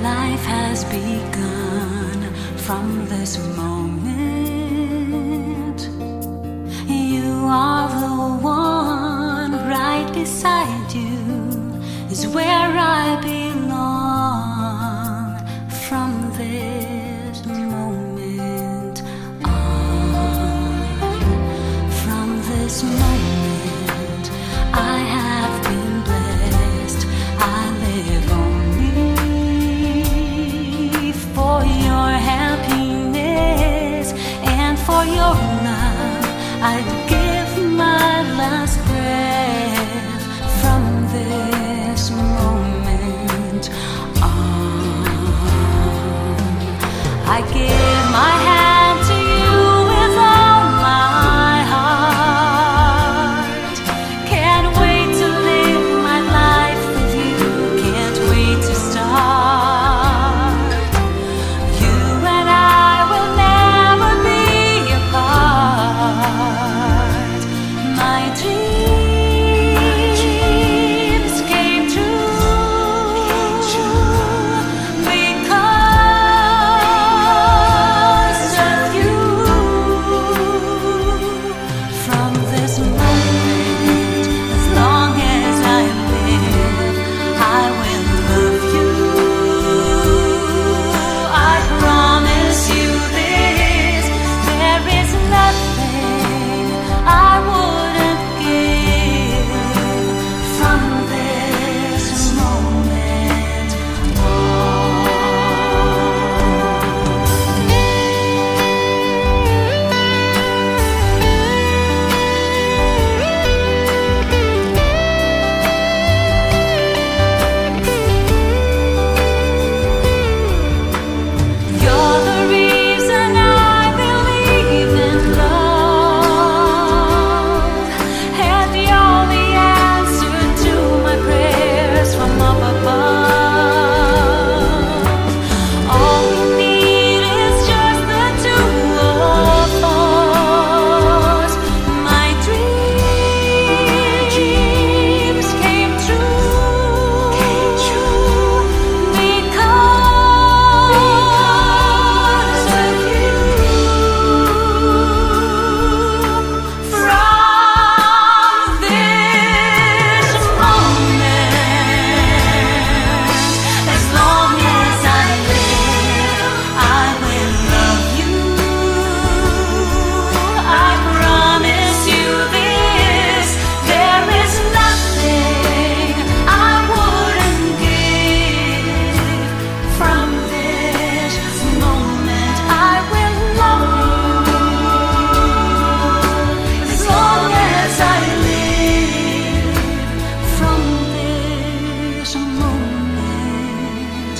Life has begun from this moment. You are the one, right beside you is where I belong. From this moment on, from this moment I have been blessed. I live only for your happiness and for your love. I'd give my last breath. From this moment on, I give my hand to you with all my heart. Can't wait to live my life with you. Can't wait to start. You and I will never be apart. My dreams came true because of you. From this moment, as long as I live, I will love you. I promise you this, there is nothing I wouldn't give. From this moment on. You're the reason I believe in love, and you're the answer to my prayers from up above. All we need is just the two of us. My dreams came true because of you. From this moment, as long as I live, I will love you. I promise you this, there is nothing I wouldn't give. From this moment I will love you, as long as I live. From this moment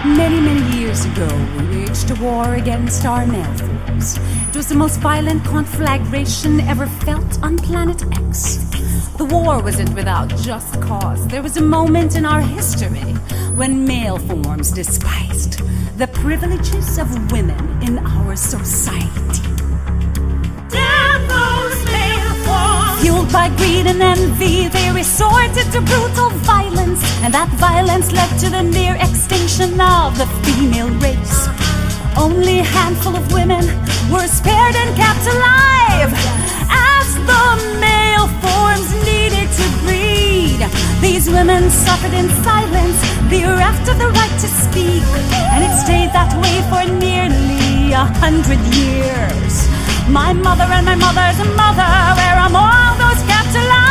Many years ago, we waged a war against our male forms. It was the most violent conflagration ever felt on Planet X. The war wasn't without just cause. There was a moment in our history when male forms despised the privileges of women in our society. damn those male forms. Fueled by greed and envy, they resorted to brutal violence, and that violence led to the near extinction of the female race. Only a handful of women were spared and kept alive, as the male forms needed to breed. These women suffered in silence, bereft of the right to speak, and it stayed that way for nearly 100 years. My mother and my mother's mother were among those kept alive.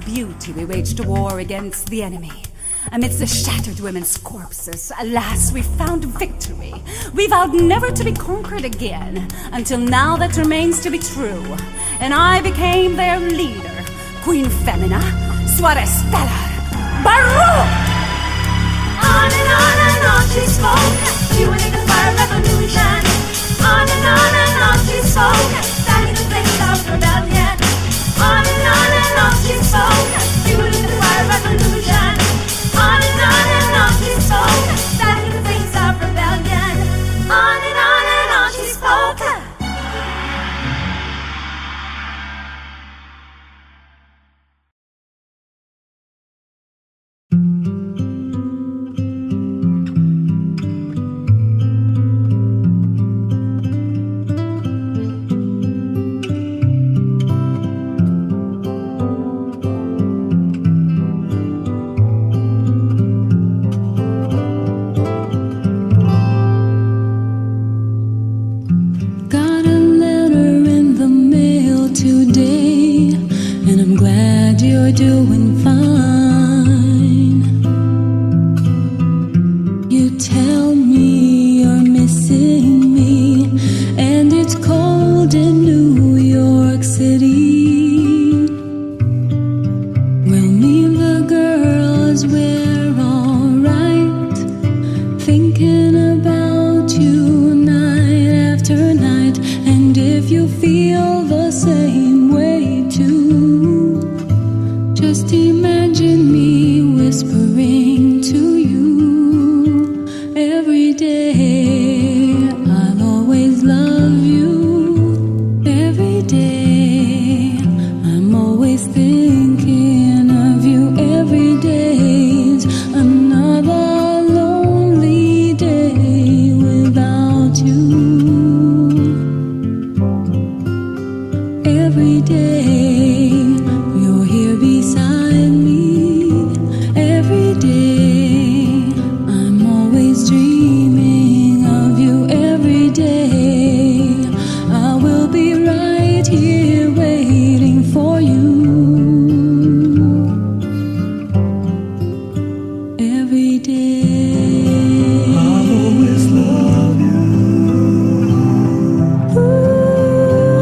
beauty we waged a war against the enemy. Amidst the shattered women's corpses, alas, we found victory. We vowed never to be conquered again, until now that remains to be true. And I became their leader, Queen Femina, Suarez Stellar, Baruch! On and on she spoke, fueling the fire revolution. On and on she spoke, fanning the flames of rebellion. On and on she spoke, fueling the fire revolution. On and on she spoke, fanning the flames of rebellion. On and on she spoke. Doing fine. You tell me you're missing me, and it's cold in New York City. Well, me and the girls, we're alright, thinking about you night after night. And if you feel the same way too, just imagine me whispering to you every day. I'll always love you every day. I'm always thinking of you every day's another lonely day without you. Every day you're here beside me. Every day I'm always dreaming of you. Every day I will be right here waiting for you. Every day I'll always love you.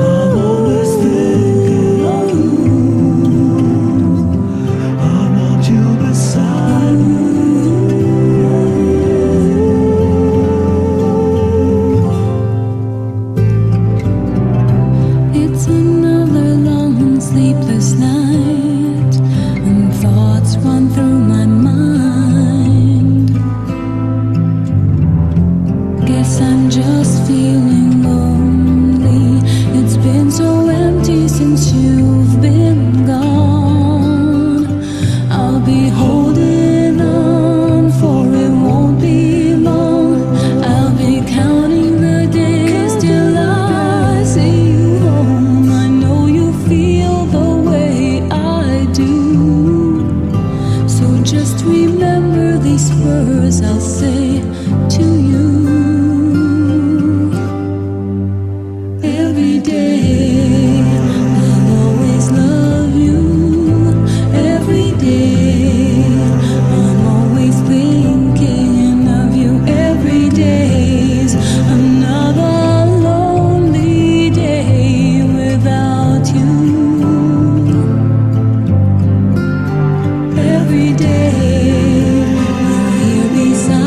I'm always thinking of you. I want you beside me. It's another long sleepless night, and thoughts run through my mind. Guess I'm just feeling lonely. It's been so empty since you've been gone. I'll be holding on, for it won't be long. I'll be counting the days till I see you home. I know you feel the way I do, so just remember these words I'll say to you. Every day I'll always love you. Every day I'm always thinking of you. Every day's another lonely day without you. Every day you're here beside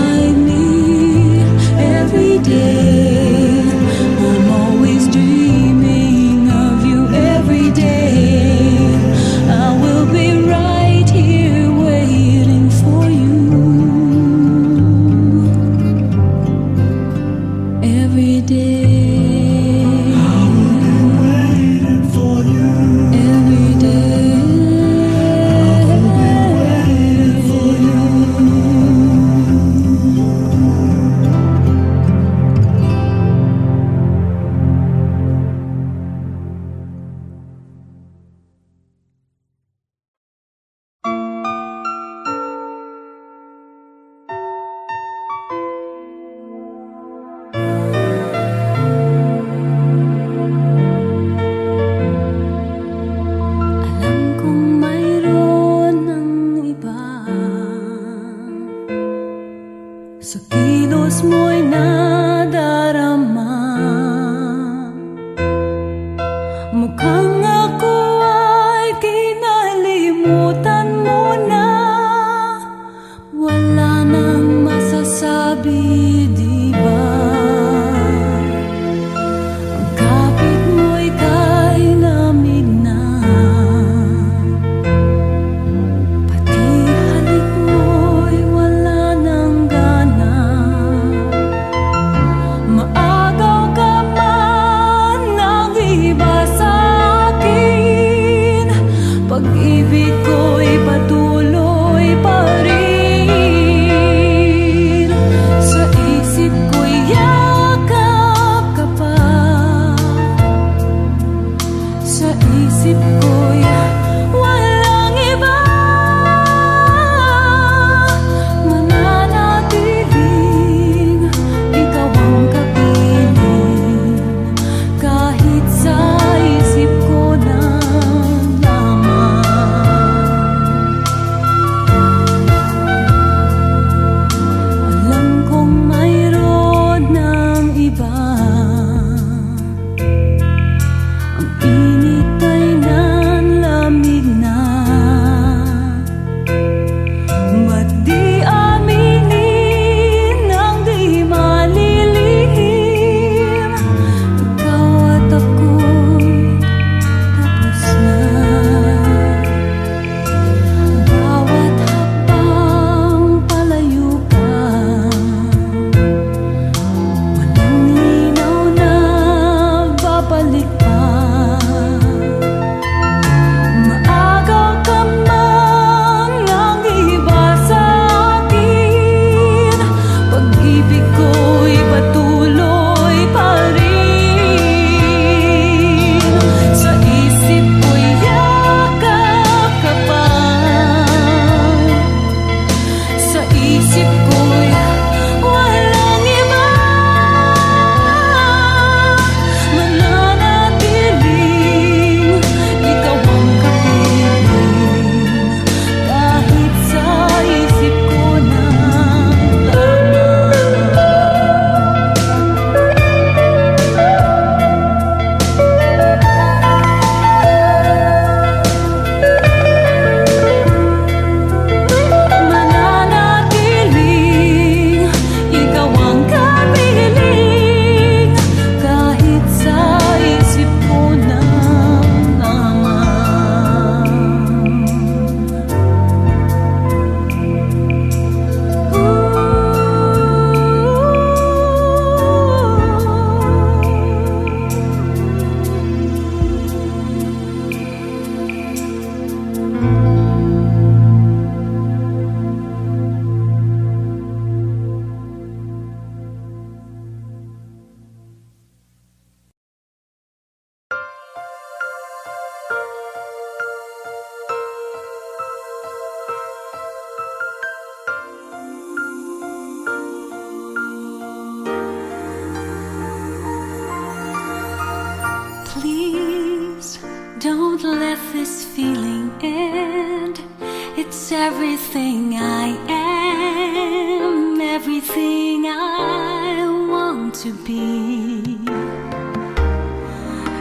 It's everything I am, everything I want to be.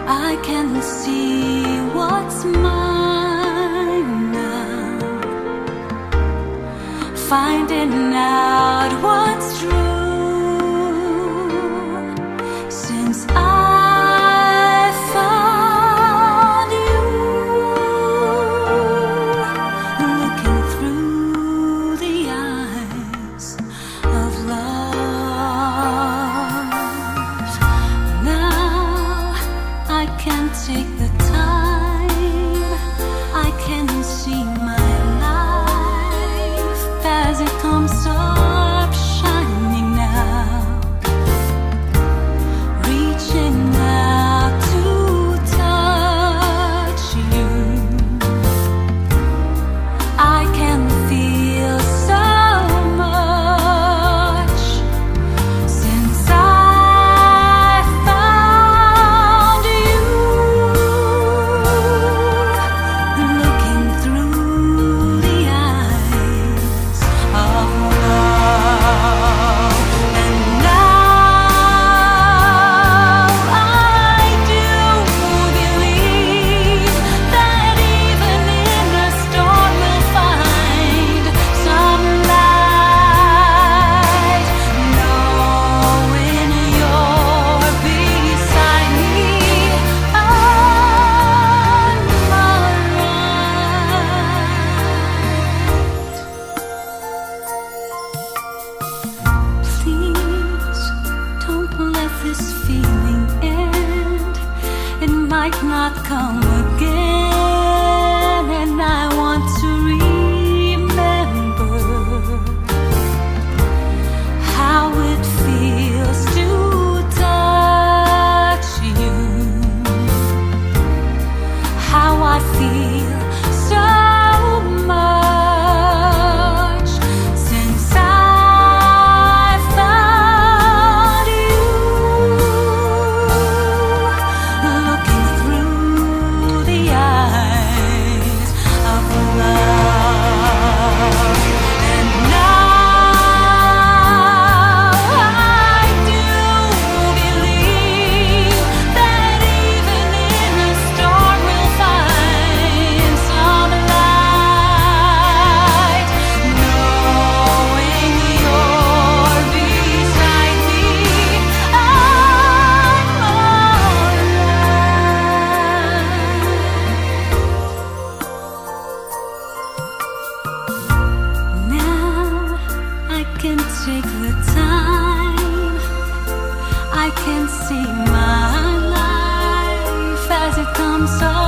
I can see what's mine now, finding out what's true. Since I found you, looking through the eyes of love, now I can take the time, I can see my life as it comes up shining now, reaching out to touch you. I can feel so much since I found you, looking through the eyes of love. And now I do believe that even in a storm we'll find some light, knowing you're beside me. I'm alright. Please don't let this feeling end. It might not come again, and I want to remember how it feels to touch you, how I feel so much since I found you, looking through the eyes of love. And now I do believe that even in a storm we'll find some light, knowing you're beside me. I'm alright. Now I can take the time, I can see my life as it comes up